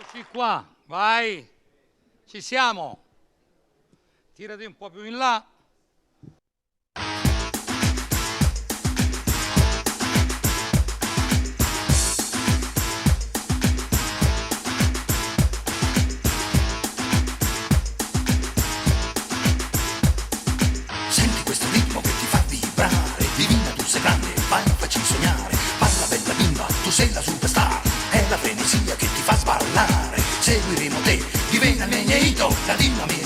Eccoci qua, vai, ci siamo. Tirati un po' più in là. Senti questo ritmo che ti fa vibrare, divina tu sei grande, vai facci sognare, balla bella bimba, tu sei la superstar, è la frenesia che ti fa sballare, seguiremo te, diventa il meglio, la dimma mia.